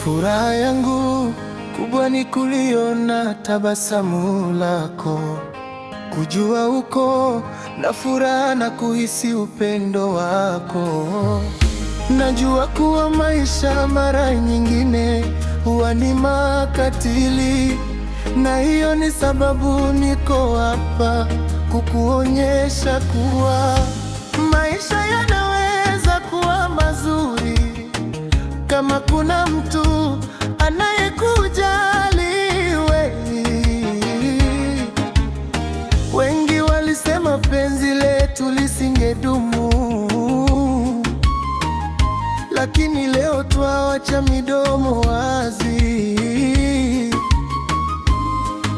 Furaha yangu kubwa ni kuliona tabasamu lako, kujua uko na furaha na kuhisi upendo wako. Najua kuwa maisha mara nyingine huwa ni makatili, na hiyo ni sababu niko hapa kukuonyesha kuwa maisha yanaweza kuwa mazuri kama kuna mtu anayekujali wewe. Wengi walisema penzi letu lisingedumu, lakini leo twawacha midomo wazi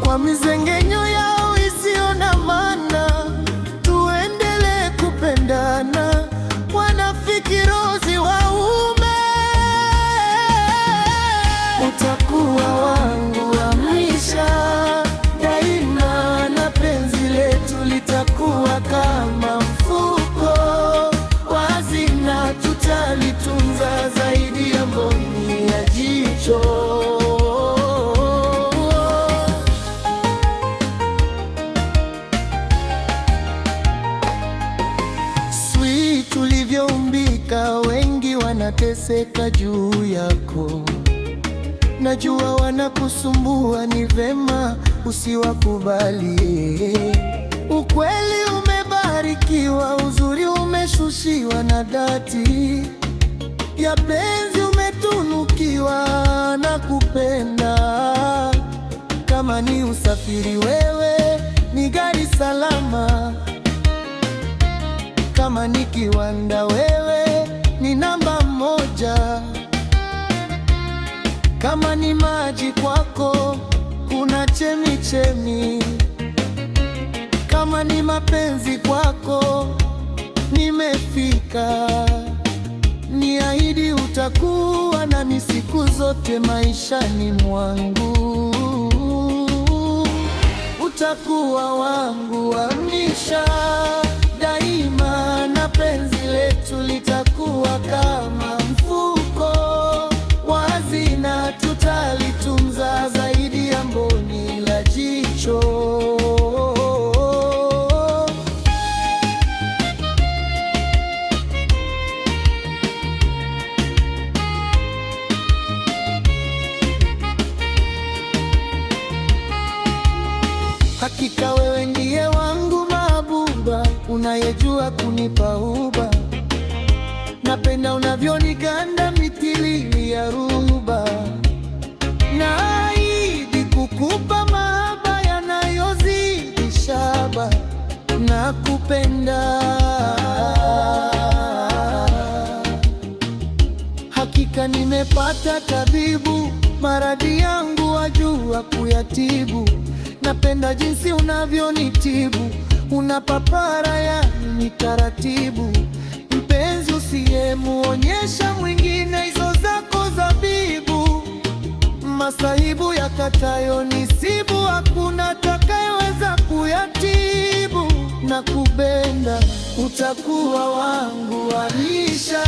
kwa mizengenyo yao isiyo na maana. Tuendelee kupendana, wanafiki rozi waume. Utakuwa wangu wa maisha daima, na penzi letu litakuwa kama mfuko wazi, na tutalitunza zaidi ya mboni ya jicho. Sweet ulivyoumbika, wengi wanateseka juu yako. Najua wanakusumbua, ni vema usiwakubali. Ukweli umebarikiwa, uzuri umeshushiwa, na dhati ya penzi umetunukiwa na kupenda. Kama ni usafiri, wewe ni gari salama. Kama ni kiwanda, wewe ni namba moja. Kama ni maji, kwako kuna chemichemi. Kama ni mapenzi, kwako nimefika. Niahidi utakuwa nami siku zote maishani mwangu. Utakuwa wangu wa maisha daima, na penzi letu litakuwa kama mfuko wazi, na tutalitunza zaidi ya mboni la jicho. Hakika wewe ndiye wangu mahbuba, unayejua kunipa huba. Napenda unavyoniganda mithili ya ruba. Naahidi kukupa mahaba yanayozidi shaba. Nakupenda, hakika nimepata tabibu, maradhi yangu wajua kuyatibu. Napenda jinsi unavyonitibu, unapapara yani taratibu. Mpenzi usiyemuonyesha mwingine hizo zako zabibu. Masahibu yakatayo nisibu, hakuna atakayeweza kuyatibu. Nakupenda, utakuwa wangu wa maisha